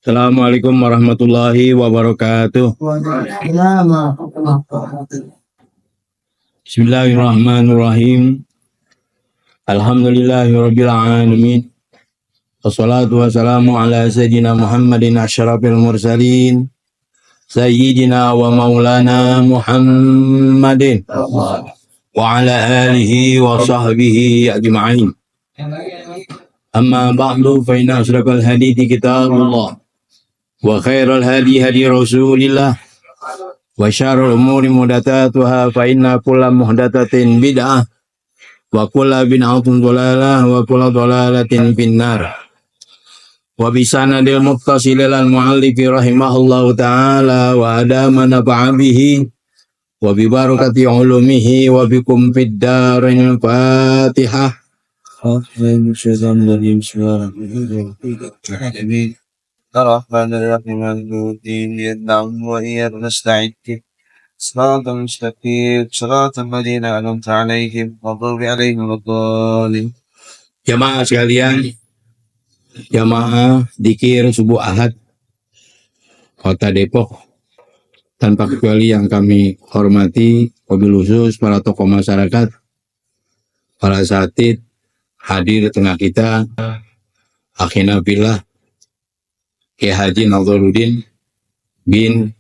Assalamualaikum warahmatullahi wabarakatuh. Bismillahirrahmanirrahim. Alhamdulillahirabbil alamin. Wassalatu wassalamu ala sayyidina Muhammadin asyrafil mursalin. Sayyidina wa maulana Muhammadin wa ala alihi wa sahbihi ajma'in. Amma ba'du fa inna asyrafal hadithi kitabullah. Wa khairal hadi hadi Rasulillah wa syarrul umuri muhdatsatuha fa inna kulla muhdatsatin bid'ah wa kulla bid'atin dhalalah wa kulla dhalalatin finnar. Wa bisanadil muttasil al muallif rahimahullahu taala wa adama nafa'a bihi wa bi barakati ulumihi wa bikum fid darain. Fatihah. الرحمن الرحيم مالك يوم الدين إياك نعبد وإياك نستعين صراط المستقيم صراط الذين أنعمت عليهم غير المغضوب عليهم ولا الضالين. Jamaah sekalian, jamaah dikir subuh Ahad Kota Depok, tanpa kecuali yang kami hormati, wabil khusus para tokoh masyarakat, para asatidz hadir di tengah kita, akhina billah Kiai Haji Nazaruddin bin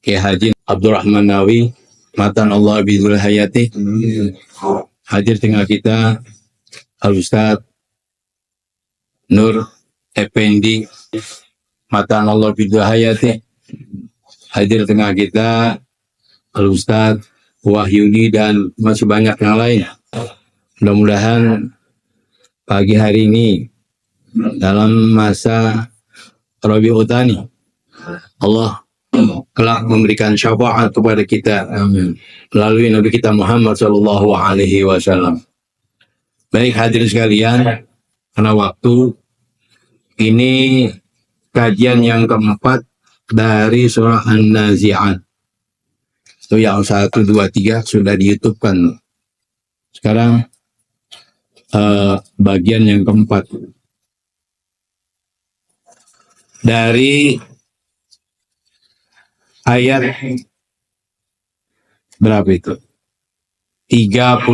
Kiai Haji Abdurrahman Nawawi matan Allah bidul hayati, hadir tengah kita Al-Ustaz Nur Effendi matan Allah bidul hayati, hadir tengah kita Al-Ustaz Wahyudi dan masih banyak yang lain. Mudah-mudahan pagi hari ini dalam masa Rabiul Tsani Allah kelak memberikan syafaat kepada kita melalui Nabi kita Muhammad sallallahu alaihi wasallam. Baik hadirin sekalian, karena waktu ini kajian yang keempat dari surah An-Nazi'at. Itu yang 1, 2, 3 sudah di YouTube kan. Sekarang bagian yang keempat dari ayat berapa itu? 36.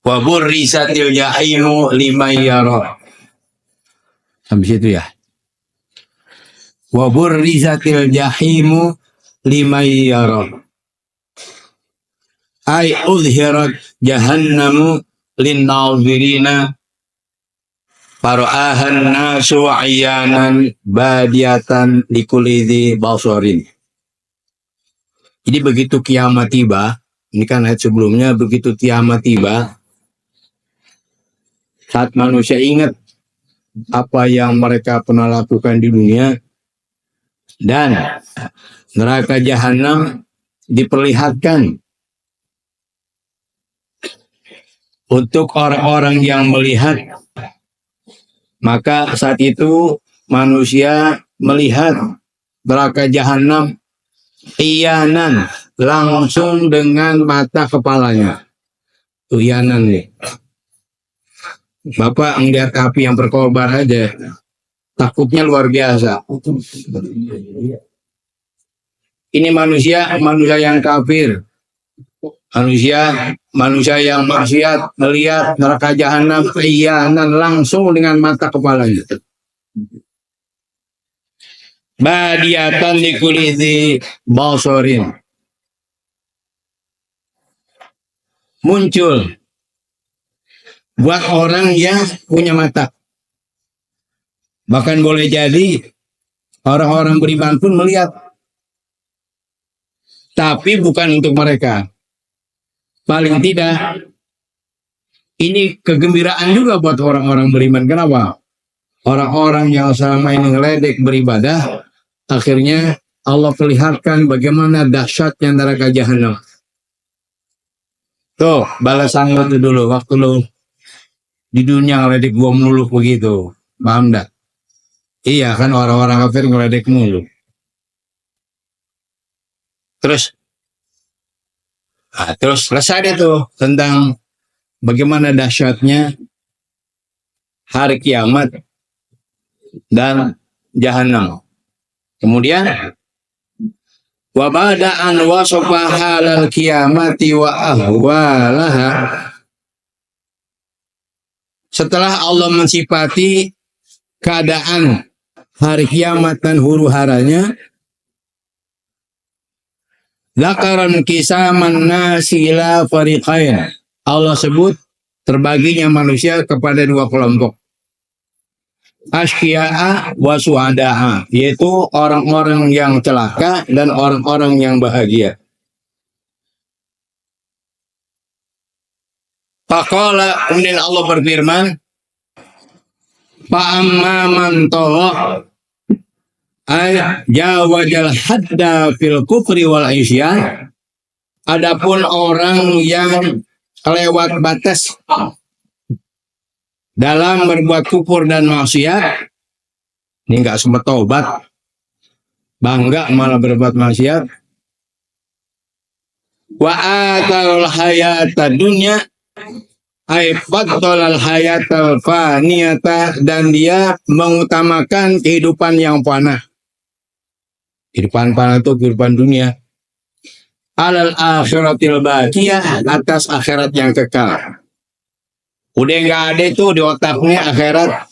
Wa burrisatil jahimu liman yara. Sampai situ ya. Wa burrisatil jahimu liman yara. Ay udhirat jahannamu linnazirina fara'ahan nasu ayanan badiatan likulidhi basarin. Jadi begitu kiamat tiba, ini kan ayat sebelumnya, begitu kiamat tiba, saat manusia ingat apa yang mereka pernah lakukan di dunia, dan neraka jahanam diperlihatkan untuk orang-orang yang melihat, maka saat itu manusia melihat neraka jahanam iyanan, langsung dengan mata kepalanya. Iyanan nih. Bapak ngeliat api yang berkobar aja, takutnya luar biasa. Ini manusia yang kafir. Manusia yang maksiat melihat neraka jahanam iyanan, langsung dengan mata kepalanya. Badiatan likulidhi basarin. Muncul buat orang yang punya mata. Bahkan boleh jadi orang-orang beriman pun melihat. Tapi bukan untuk mereka. Paling tidak, ini kegembiraan juga buat orang-orang beriman. Kenapa? Orang-orang yang selama ini ngeledek beribadah, akhirnya Allah perlihatkan bagaimana dahsyatnya neraka jahanam. Tuh, balasan lu tuh dulu, waktu lu di dunia ngeledek gua mulu begitu. Paham dah? Iya kan, orang-orang kafir ngeledek mulu. Terus selesai deh tuh tentang bagaimana dahsyatnya hari kiamat dan jahanam. Kemudian wa bada'an wasafa halal kiamati wa ahwalaha. Setelah Allah mensifati keadaan hari kiamat dan huru-haranya, zakaran kisaman nasi ila fariqain. Allah sebut terbaginya manusia kepada dua kelompok. Asqiya'a wa su'ada'a, yaitu orang-orang yang celaka dan orang-orang yang bahagia. Faqala, kemudian Allah berfirman, fa'amma man tagha ay jawajal hadda fil kufri wal isyan. Adapun orang yang lewat batas dalam berbuat kufur dan maksiat, ini nggak sempat tobat, bangga malah berbuat maksiat. Wa atal hayata dunya ay faddalal hayatal faniyata, dan dia mengutamakan kehidupan yang fana. Kehidupan fana itu kehidupan dunia. Alal akhiratil baqiyah, atas akhirat yang kekal. Udah nggak ada itu di otaknya akhirat.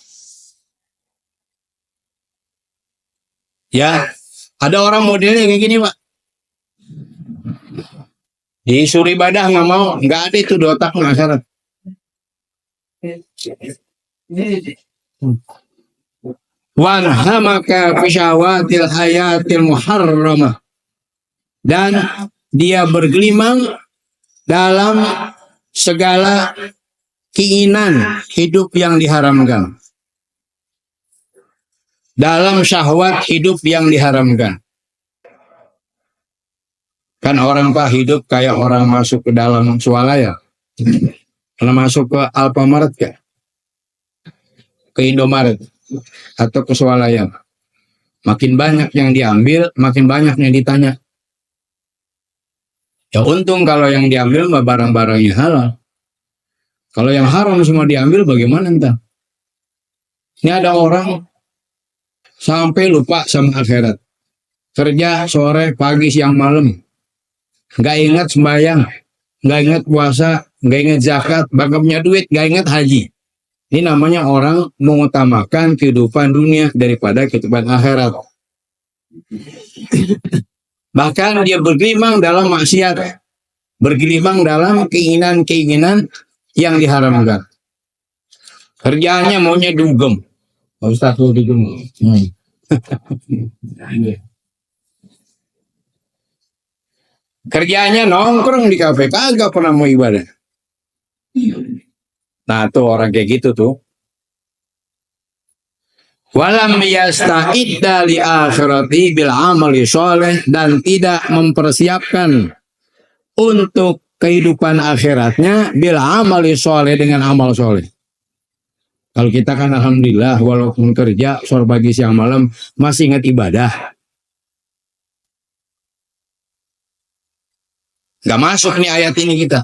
Ya, ada orang modelnya kayak gini, Pak. Disuruh ibadah nggak mau, nggak ada itu di otaknya akhirat. Wanhamaka fi syawatil hayatil muharramah, dan dia bergelimang dalam segala keinginan hidup yang diharamkan, dalam syahwat hidup yang diharamkan. Kan orang Pak hidup kayak orang masuk ke dalam swalaya. Kalau masuk ke Alfamart ya, ke Indomaret atau ke swalaya, makin banyak yang diambil, makin banyak yang ditanya. Ya untung kalau yang diambil mah barang-barangnya halal. Kalau yang haram semua diambil bagaimana entah. Ini ada orang sampai lupa sama akhirat. Kerja sore, pagi, siang, malam. Gak ingat sembahyang, gak ingat puasa, gak ingat zakat, bahkan punya duit, gak ingat haji. Ini namanya orang mengutamakan kehidupan dunia daripada kehidupan akhirat. Bahkan dia bergelimang dalam maksiat, bergelimang dalam keinginan-keinginan yang diharamkan. Kerjaannya maunya dugem. Pak Ustaz tuh dugem. Kerjaannya nongkrong di kafe, kagak pernah mau ibadah. Nah tuh orang kayak gitu tuh. Walam yasta'idda li akhirati bil amali sholeh, dan tidak mempersiapkan untuk kehidupan akhiratnya bil amali sholeh, dengan amal sholeh. Kalau kita kan alhamdulillah walaupun kerja sore pagi siang malam masih ingat ibadah. Gak masuk nih ayat ini kita.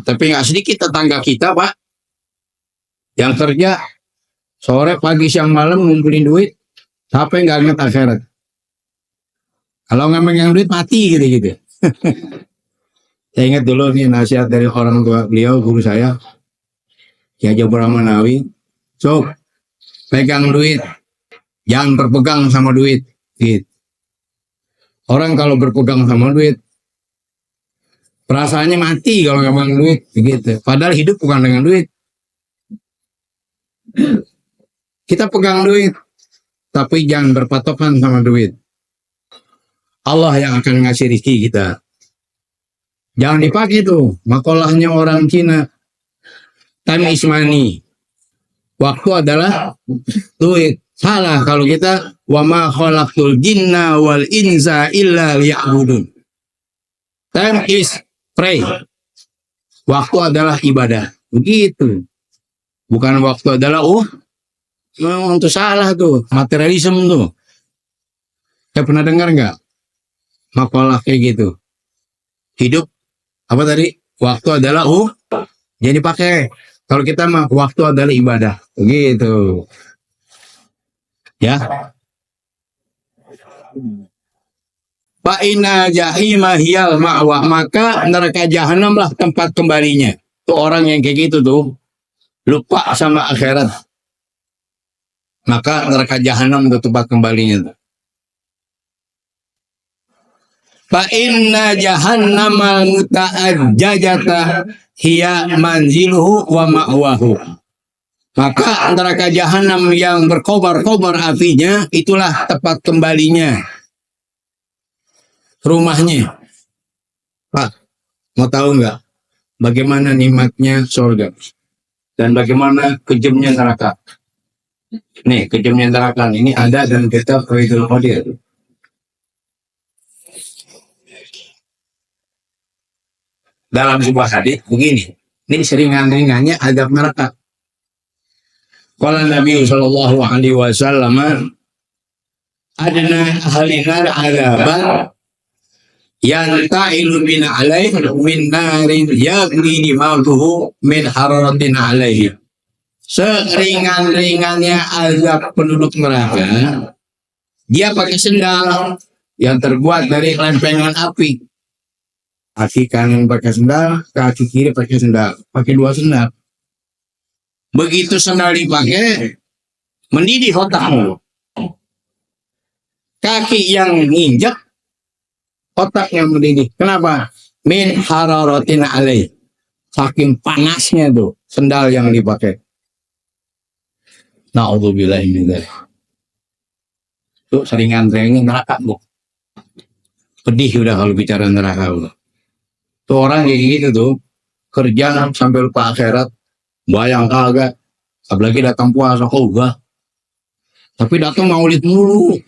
Tapi gak sedikit tetangga kita Pak, yang kerja sore pagi siang malam ngumpulin duit, tapi gak ingat akhirat. Kalau nggak megang duit mati gitu-gitu. Saya ingat dulu nih nasihat dari orang tua beliau, guru saya, Kiai Haji Manawi, sok pegang duit, jangan berpegang sama duit. Gitu. Orang kalau berpegang sama duit, perasaannya mati kalau nggak pegang duit, begitu. Padahal hidup bukan dengan duit. Kita pegang duit, tapi jangan berpatokan sama duit. Allah yang akan ngasih rezeki kita. Jangan dipakai tuh makolahnya orang Cina. Time is money. Waktu adalah duit. Salah kalau kita wa ma khalaqtul jinna wal insa illa liya'budun. Time is pray. Waktu adalah ibadah. Begitu. Bukan waktu adalah memang itu salah tuh, materialisme tuh. Saya pernah dengar nggak makalah kayak gitu? Hidup apa tadi? Waktu adalah jadi pakai. Kalau kita mah waktu adalah ibadah. Begitu. Ya. Fa inna jahima hiyal ma'wa, maka neraka jahanam lah tempat kembalinya. Tuh orang yang kayak gitu tuh lupa sama akhirat. Maka neraka jahanam itu tempat kembalinya. Fa inna jahannama muta'ajjajata hiya manziluhu wa ma'wahu. Maka neraka jahanam yang berkobar-kobar apinya itulah tempat kembalinya. Rumahnya. Pak, mau tahu nggak bagaimana nikmatnya surga dan bagaimana kejamnya neraka? Nih, kejamnya neraka ini ada dalam kitab Faidul Qadir. Dalam sebuah hadis begini, ini seringan-ringannya azab neraka. Qala Nabi sallallahu alaihi wasallam, adna ahlinar azaban yanta'ilu bin alaih min narin yagni dimautuhu min hararatin alaihi. Seringan-ringannya azab penduduk neraka, dia pakai sendal yang terbuat dari lempengan api. Kaki kanan pakai sendal, kaki kiri pakai sendal, pakai dua sendal. Begitu sendal dipakai, mendidih otakmu. Kaki yang nginjak, otak yang mendidih. Kenapa? Min hararatin alaih. Saking panasnya tuh sendal yang dipakai. Na'udzubillahi min dzalik. Tuh seringan-ringannya neraka, Bu. Pedih udah kalau bicara neraka, Bu. Tuh orang kayak gitu tuh kerja sampai lupa akhirat, bayang kagak, apalagi datang puasa, enggak. Tapi datang maulid mulu.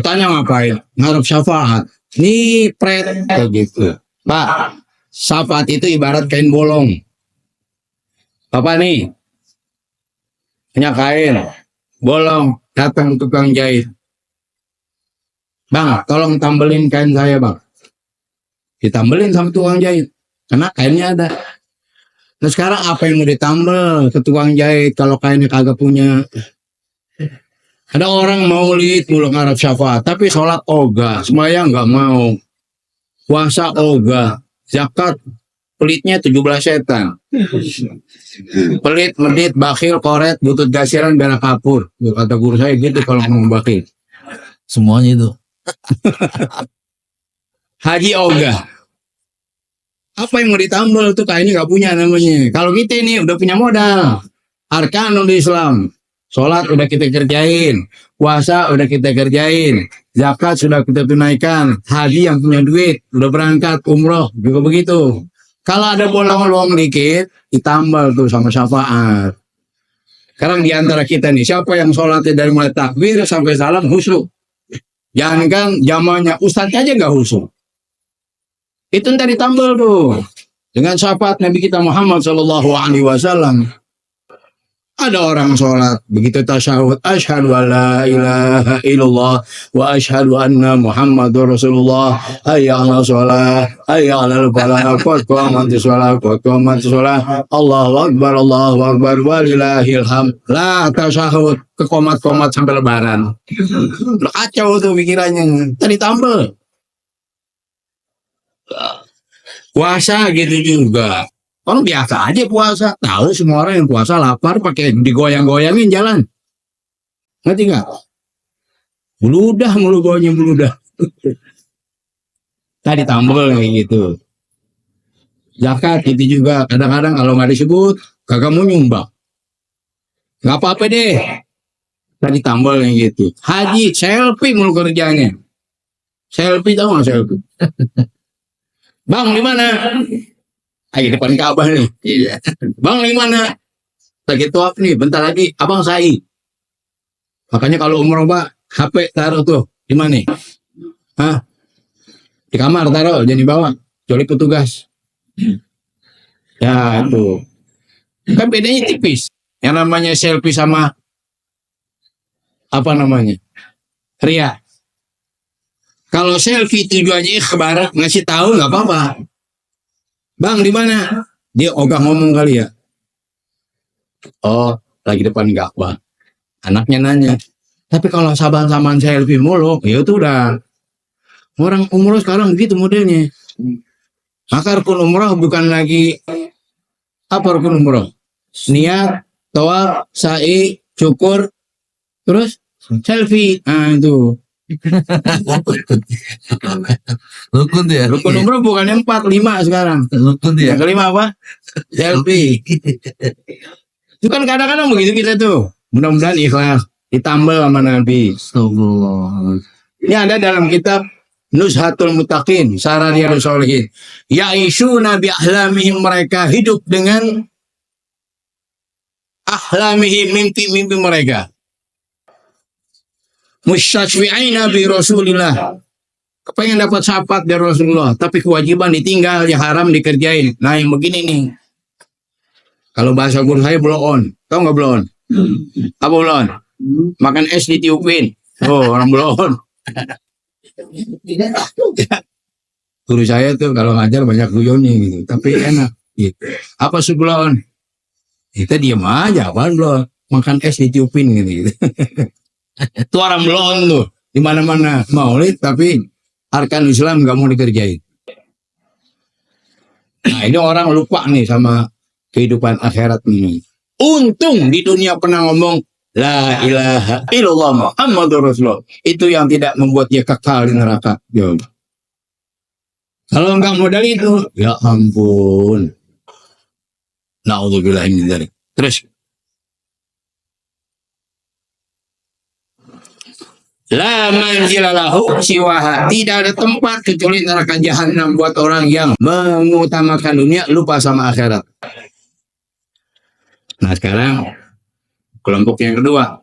Tanya ngapain? Ngarep syafaat. Nih pret kayak gitu. Pak, syafaat itu ibarat kain bolong. Apa nih? Punya kain bolong, datang tukang jahit. Bang, tolong tambelin kain saya, Bang. Ditambelin sama tukang jahit, karena kainnya ada. Nah sekarang apa yang mau ditambel ke tukang jahit kalau kainnya kagak punya? Ada orang maulid mulu ngarep syafaat, tapi sholat ogah, sembahyang nggak mau, puasa ogah, zakat pelitnya 17 setan. Pelit, medit, bakhil, koret, butut gasiran, berak kapur. Kata guru saya gitu kalau ngomong bakhil. Semuanya itu. Haji ogah. Apa yang mau ditambal tuh kainnya nggak punya namanya. Kalau kita ini udah punya modal. Arkanul Islam. Sholat udah kita kerjain. Puasa udah kita kerjain. Zakat sudah kita tunaikan. Haji yang punya duit udah berangkat, umroh juga begitu. Kalau ada bolong-bolong dikit, ditambal tuh sama syafaat. Sekarang di antara kita nih, siapa yang sholatnya dari mulai takbir sampai salam khusyuk? Jangan zamannya ustadz aja nggak khusyuk. Itu ntar ditambal tuh dengan syafaat Nabi kita Muhammad Shallallahu Alaihi Wasallam. Ada orang sholat begitu tasyahud, asyhadu alla ilaha illallah wa asyhadu anna Muhammadur Rasulullah. Hayya 'alal shalah, hayya 'alal falah, qad qamatis shalah, qad qamatis shalah. Allahu akbar, Allahu akbar, walillahil hamd. Lah tasyahud ke komat-komat sampai lebaran. Kacau tuh pikirannya. Tadi tambah. Puasa gitu juga. Orang biasa aja puasa. Tahu semua orang yang puasa lapar pakai digoyang-goyangin jalan. Ngerti nggak? Meludah mulu baunya meludah. Tadi tambel kayak gitu. Zakat itu juga kadang-kadang kalau nggak disebut kagak mau nyumbang. Nggak apa-apa deh. Tadi tambel kayak gitu. Haji selfie mulu kerjanya. Selfie tahu nggak selfie? Bang di mana? Di depan Ka'bah nih. Iya. Bang di mana? Lagi tuap nih, bentar lagi Abang Sa'i. Makanya kalau umroh Pak, HP taruh tuh di mana? Hah? Di kamar taruh, jangan dibawa. Kecuali petugas. Ya itu. Kan bedanya tipis. Yang namanya selfie sama apa namanya? Ria. Kalau selfie tujuannya ikhbar, ngasih tahu nggak apa-apa. Bang di mana? Dia ogah ngomong kali ya. Oh, lagi depan Ka'bah. Anaknya nanya, tapi kalau saban-saban selfie mulu, ya itu udah orang umroh sekarang begitu modelnya. Maka rukun umroh bukan lagi apa rukun umroh? Niat, tawaf, sa'i, syukur, terus selfie. Ah itu. Rukun tuh ya. Rukun umroh bukan 4, 5 sekarang. Rukun tuh ya. Yang kelima apa? Selfie. Itu kan kadang-kadang begitu kita tuh. Mudah-mudahan ikhlas. Ditambal sama Nabi. Astagfirullah. Ini ada dalam kitab Nuzhatul Muttaqin, Sarariyadus Sholihin. Ya'ishuna bi ahlamihim, mereka hidup dengan ahlamihim, mimpi-mimpi mereka. Musyashwi'ina bi Rasulillah. Kepengen dapat syafaat dari Rasulullah, tapi kewajiban ditinggal, yang haram dikerjain. Nah yang begini nih. Kalau bahasa guru saya blow on. Tahu nggak blow on? Apa blow on? Makan es ditiupin. Oh, orang blow on. Guru saya tuh kalau ngajar banyak guyonnya gitu, tapi enak gitu. Apa sih blow on? Kita diam aja, apaan blow on? Makan es ditiupin gitu. Itu orang blow on tuh. Di mana-mana maulid, tapi arkan Islam nggak mau dikerjain. Nah ini orang lupa nih sama kehidupan akhirat ini. Untung di dunia pernah ngomong La ilaha illallah Muhammadur Rasulullah. Itu yang tidak membuat dia kekal di neraka. Ya. Kalau enggak modal itu, ya ampun. Na'udzubillah min dzalik. Terus La manzilalahu siwaha. Tidak ada tempat kecuali neraka jahanam buat orang yang mengutamakan dunia, lupa sama akhirat. Nah sekarang kelompok yang kedua.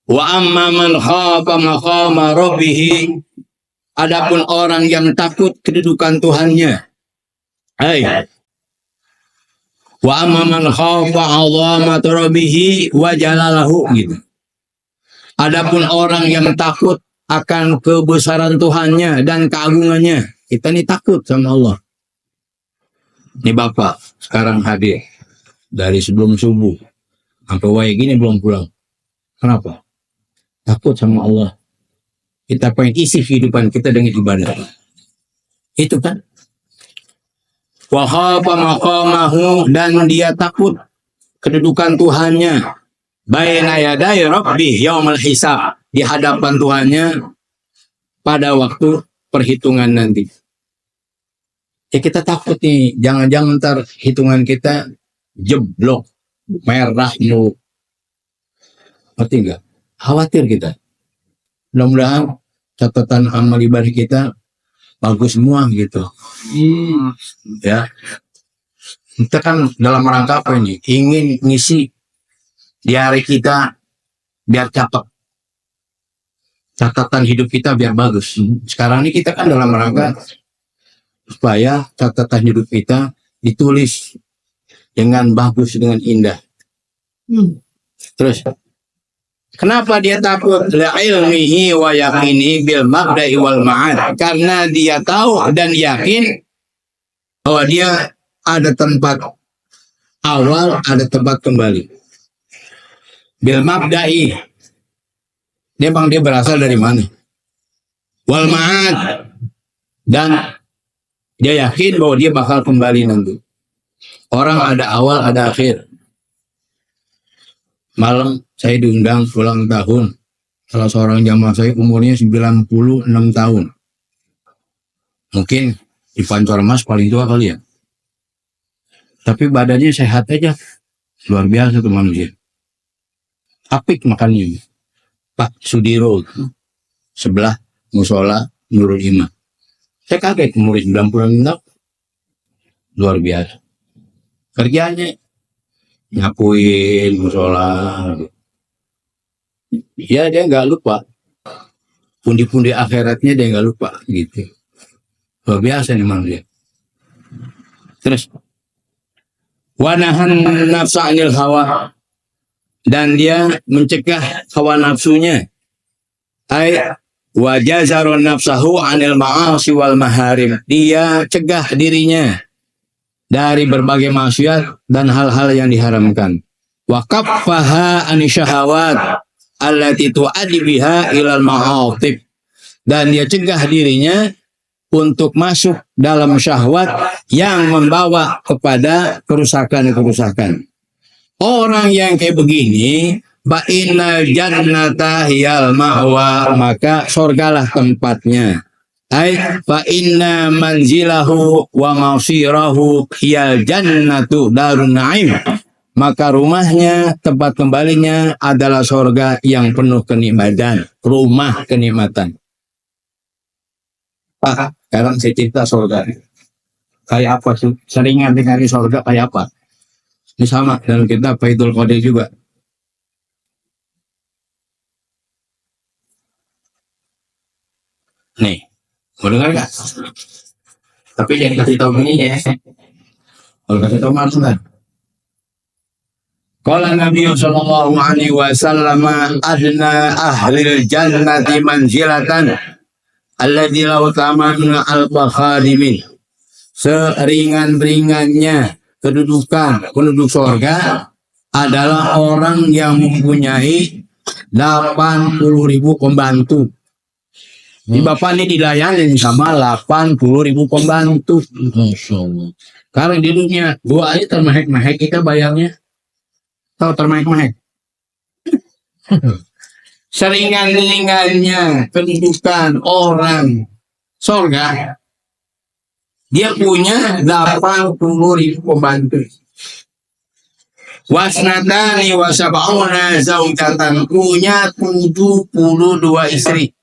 Wa amma man khafa maqama rabbih. Adapun orang yang takut kedudukan Tuhannya. Wa amma man khafa 'azamata rabbih wa jalalahu gitu. Adapun orang yang takut akan kebesaran Tuhannya dan keagungannya. Kita ini takut sama Allah. Ini Bapak sekarang hadir dari sebelum subuh sampai wae gini belum pulang. Kenapa? Takut sama Allah. Kita pengen isi kehidupan kita dengan ibadah. Itu kan. Wa khafa maqamahu, dan dia takut kedudukan Tuhannya. Baina yaday rabbih yaumul hisab, di hadapan Tuhannya pada waktu perhitungan nanti. Ya kita takut nih, jangan-jangan ntar hitungan kita jeblok, merah lu. Ngerti enggak? Khawatir kita. Mudah-mudahan catatan amal ibadah kita bagus semua gitu. Ya. Kita kan dalam rangka apa ini? Ingin ngisi di hari kita biar cakep. Catatan hidup kita biar bagus. Sekarang ini kita kan dalam rangka supaya catatan hidup kita ditulis dengan bagus, dengan indah. Terus kenapa dia takut? La ilmihi wa yaqini bil mabda'i wal ma'ad. Karena dia tahu dan yakin bahwa dia ada tempat awal, ada tempat kembali. Bil mabda'i, dia berasal dari mana? Wal ma'ad, dan dia yakin bahwa dia bakal kembali nanti. Orang ada awal, ada akhir. Malam saya diundang ulang tahun salah seorang jamaah saya, umurnya 96 tahun. Mungkin di Pancor Mas paling tua kali ya. Tapi badannya sehat aja. Luar biasa tuh manusia. Apik makannya. Pak Sudiro sebelah musola Nurul Iman. Saya kaget, umur 96 tahun. Luar biasa. Kerjanya nyapuin musola. Ya dia nggak lupa. Pundi-pundi akhiratnya dia nggak lupa gitu. Luar biasa nih manusia. Terus wanahan nafsa anil hawa, dan dia mencegah hawa nafsunya. Ay wajazarun nafsahu anil ma'asi wal maharim. Dia cegah dirinya dari berbagai maksiat dan hal-hal yang diharamkan. Wa kaffaha anisyahawat allati tu'addi biha ilal ma'atib, dan dia cegah dirinya untuk masuk dalam syahwat yang membawa kepada kerusakan-kerusakan. Orang yang kayak begini, fa innal jannata hiyal ma'wa, maka surgalah tempatnya. Ai fa inna manzilahu wa masirahu hiyal jannatu darun na'im, maka rumahnya, tempat kembalinya adalah surga yang penuh kenikmatan, rumah kenikmatan. Pak, sekarang saya cerita surga. Kayak apa sih? Seringan dengar surga kayak apa? Ini sama dalam kitab Faidul Qadir juga. Nih, mau dengar nggak? Tapi jangan kasih tahu ini ya. Kalau kasih tahu malu kan? Qala Nabi sallallahu alaihi wasallam, adna ahlil jannati manzilatan alladzi law tamanna al-khadimin. Seringan-ringannya kedudukan penduduk surga adalah orang yang mempunyai 80.000 pembantu. Di Bapak ini dilayani sama 80.000 pembantu. Masya Allah. Karena di dunia gua aja termehek-mehek kita bayarnya. Tahu termehek-mehek? Seringan-ringannya kedudukan orang surga, dia punya 80.000 pembantu. Wasnatani wasab'una zaujatan, punya 72 istri.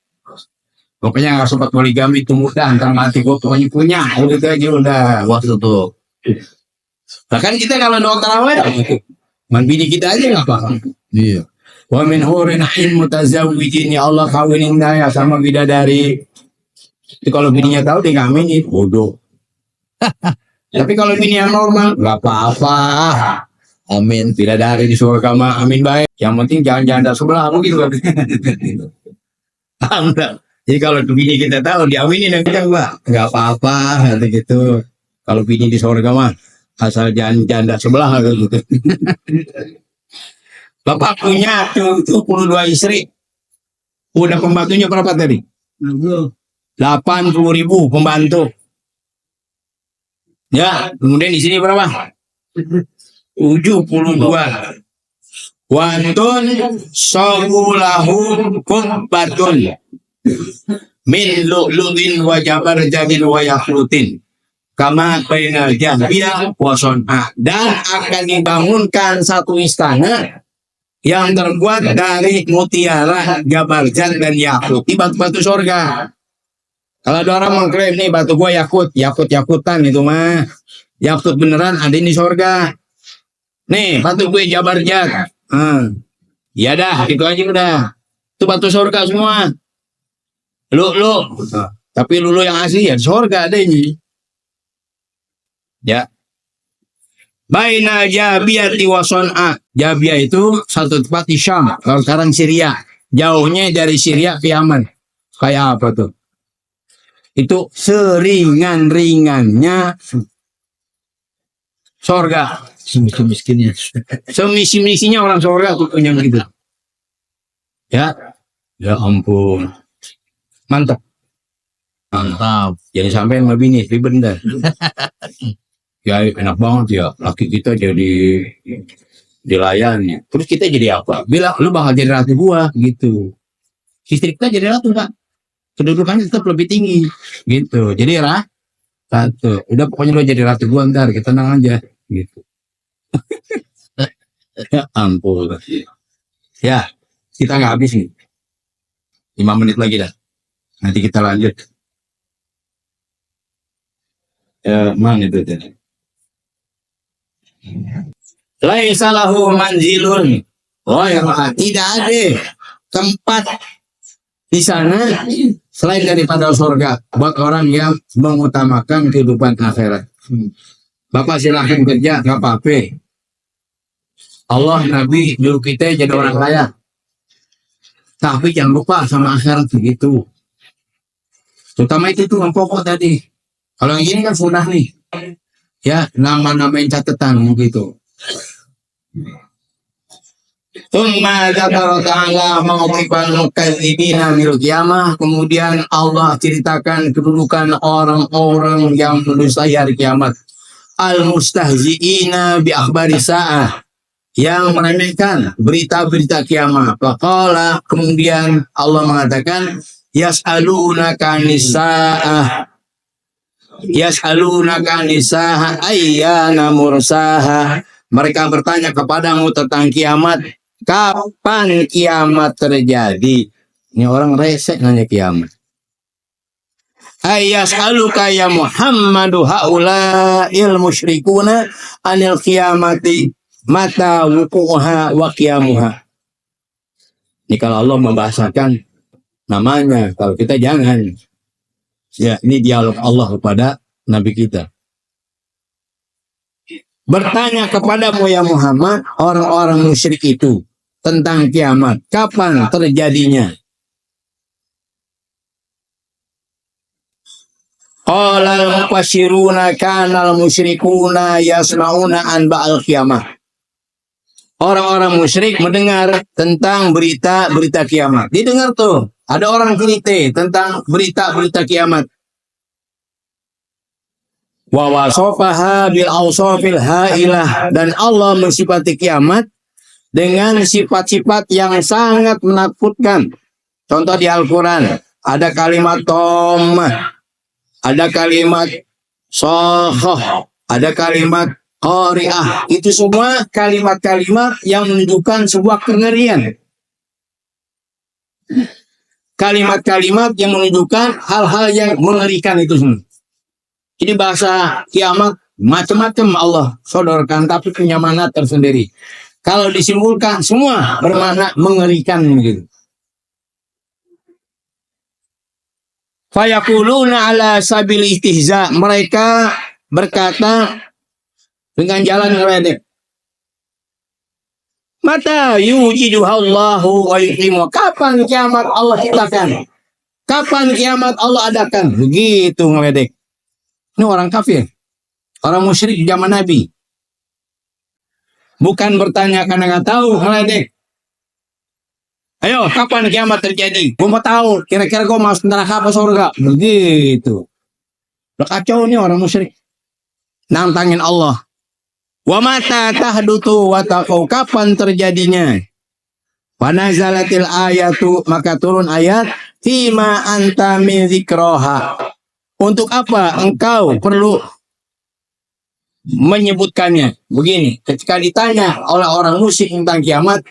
Pokoknya nggak sempat poligami itu mudah, antar mati gue pokoknya punya, udah itu aja udah. Waktu tuh. Bahkan kita kalau doa tarawih, man bini kita aja nggak paham. Iya. Wa min hurin ain mutazawwijin, ya Allah kawinin saya sama bidadari. Jadi kalau bininya tahu dia ngaminin, bodoh. Tapi kalau bini yang normal, nggak apa-apa. Amin. Bidadari di surga mah amin baik. Yang penting jangan janda sebelah begitu kan. Paham nggak? Jadi kalau bini kita tahu diaminin dan kita nggak apa-apa gitu. Kalau bini di surga mah asal jangan janda sebelah gitu. Bapak punya 72 istri. Udah pembantunya berapa tadi? 80.000 pembantu. Ya, kemudian di sini berapa? 72. Wantun sawulahu kubbatun min lu'lu'in wa jabarjatin wa yakhlutin kama bainal jahbiyah wa son'ah, dan akan dibangunkan satu istana yang terbuat dari mutiara, jabarjat, dan yakut. Di batu-batu surga. Kalau ada orang mengklaim nih batu gua yakutan itu mah yakut beneran ada di surga. Nih batu gue jabarjat. Ya dah, itu aja udah. Itu batu surga semua. Lu. Tapi lu yang asli ya surga ada ini. Ya. Baina Jabiyati wa Son'a. Jabiyah itu satu tempat di Syam. Kalau sekarang Syria. Jauhnya dari Syria ke Yaman. Kayak apa tuh? Itu seringan-ringannya surga. Semiskin-miskinnya. Semisi-misinya orang surga tuh punya begitu. Ya. Ya ampun. Mantap. Jadi sampai sama bini ribet dah. Ya enak banget ya, laki kita jadi dilayani. Terus kita jadi apa? Bilang lu bakal jadi ratu gua gitu. Istri kita jadi ratu Pak. Kedudukannya tetap lebih tinggi gitu. Jadi ratu. Udah pokoknya lu jadi ratu gua ntar, kita tenang aja gitu. Ya ampun. Ya, kita nggak habis nih. 5 menit lagi dah. Nanti kita lanjut. Ya, mana itu tadi? Laisa lahu manzilun. Oh ya, tidak ada tempat di sana selain daripada surga buat orang yang mengutamakan kehidupan akhirat. Bapak silahkan kerja, nggak apa-apa. Allah, Nabi, dulu kita jadi orang kaya. Tapi jangan lupa sama akhirat begitu. Terutama itu tuh yang pokok tadi. Kalau yang ini kan sunnah nih. Ya, nama-namain catatan begitu. Tsumma dzakara ta'ala mawqifal mukadzibina bil qiyamah. Kemudian Allah ceritakan kedudukan orang-orang yang mendustai hari kiamat. Al mustahzi'ina bi akhbari sa'ah, yang meremehkan berita-berita kiamat. Faqala, kemudian Allah mengatakan, yas'alunaka nisa'ah ayyana mursaha. Mereka bertanya kepadamu tentang kiamat, kapan kiamat terjadi? Ini orang resek nanya kiamat. Ayyas'aluka ya Muhammadu haula'il musyrikuna anil kiamati mata wuku'uha wa qiyamuha. Ini kalau Allah membahasakan namanya, kalau kita jangan. Ya, ini dialog Allah kepada Nabi kita. Bertanya kepadamu ya Muhammad, orang-orang musyrik itu tentang kiamat, kapan terjadinya? Qala al-mufassiruna kana al-musyrikuna yasma'una an ba'al qiyamah. Orang-orang musyrik mendengar tentang berita-berita kiamat. Didengar tuh, ada orang cerita tentang berita-berita kiamat. Wa wasafaha bil awsafil hailah, dan Allah mensifati kiamat dengan sifat-sifat yang sangat menakutkan. Contoh di Al-Qur'an, ada kalimat dhammah, ada kalimat shakhah, ada kalimat qari'ah. Itu semua kalimat-kalimat yang menunjukkan sebuah kengerian. Kalimat-kalimat yang menunjukkan hal-hal yang mengerikan itu semua. Jadi bahasa kiamat macam-macam Allah sodorkan, tapi punya makna tersendiri. Kalau disimpulkan semua bermakna mengerikan gitu. Fayaquluna ala sabil istihza, mereka berkata dengan jalan ngeledek. Mata yujiduhallahu wa yuqimu, kapan kiamat Allah ciptakan? Kapan kiamat Allah adakan? Begitu ngeledek. Ini orang kafir, orang musyrik zaman Nabi. Bukan bertanya karena nggak tahu, ngeledek. Ayo, kapan kiamat terjadi? Gue mau tahu, kira-kira gue masuk neraka apa surga? Begitu. Udah kacau nih orang musyrik. Nantangin Allah. Wa mata tahdutu wa taqau, kapan terjadinya? Wa nazalatil ayatu, maka turun ayat, fima anta min zikraha. Untuk apa engkau perlu menyebutkannya? Begini, ketika ditanya oleh orang musyrik tentang kiamat,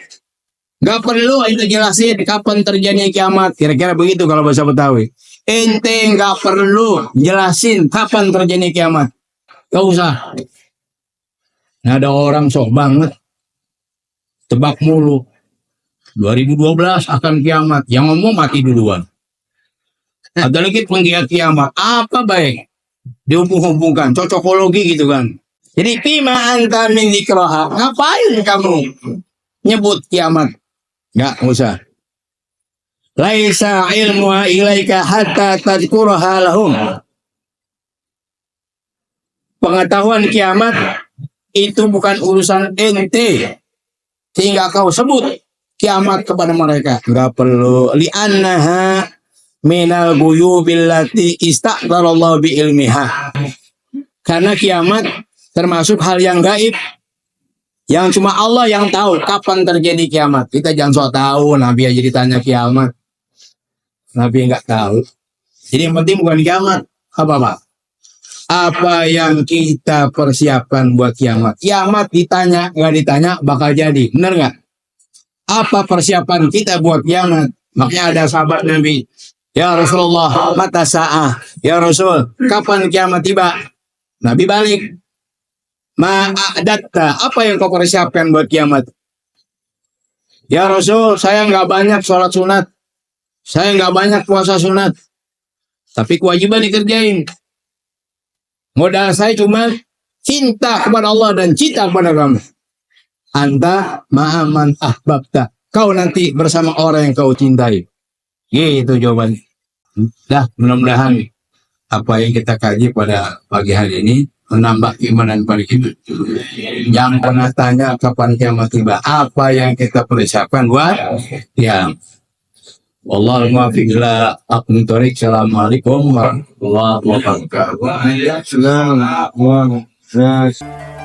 gak perlu itu jelasin kapan terjadinya kiamat. Kira-kira begitu kalau bahasa Betawi. Ente gak perlu jelasin kapan terjadinya kiamat. Gak usah. Nah, ada orang sok banget, tebak mulu. 2012 akan kiamat. Yang ngomong mati duluan. Ada lagi penggiat kiamat. Apa baik? Dihubung-hubungkan. Cocokologi gitu kan. Jadi, fima anta min zikraha. Ngapain kamu nyebut kiamat? Nggak usah. Laisa ilmuha ilaika hatta tadhkuraha lahum. Pengetahuan kiamat itu bukan urusan ente sehingga kau sebut kiamat kepada mereka. Nggak perlu. Li'annaha minal ghuyubil lati istaqdarallahu bi ilmiha. Karena kiamat termasuk hal yang gaib yang cuma Allah yang tahu kapan terjadi kiamat. Kita jangan sok tahu, Nabi aja ditanya kiamat. Nabi nggak tahu. Jadi yang penting bukan kiamat. Apa? Apa yang kita persiapkan buat kiamat? Kiamat ditanya, nggak ditanya bakal jadi. Benar nggak? Apa persiapan kita buat kiamat? Makanya ada sahabat Nabi. Ya Rasulullah, mata sa'ah. Ya Rasul, kapan kiamat tiba? Nabi balik. Ma'adatta, apa yang kau persiapkan buat kiamat? Ya Rasul, saya nggak banyak sholat sunat. Saya nggak banyak puasa sunat. Tapi kewajiban dikerjain. Modal saya cuma cinta kepada Allah dan cinta kepada kamu. Anta ma'aman ahbabta. Kau nanti bersama orang yang kau cintai. Gitu jawabannya. Dah, mudah-mudahan apa yang kita kaji pada pagi hari ini menambah iman pada kita. Jangan pernah tanya kapan kiamat tiba. Apa yang kita persiapkan buat ya. Wallahul muwaffiq ila aqwamit thoriq. Assalamualaikum warahmatullahi wabarakatuh. Assalamualaikum warahmatullahi wabarakatuh.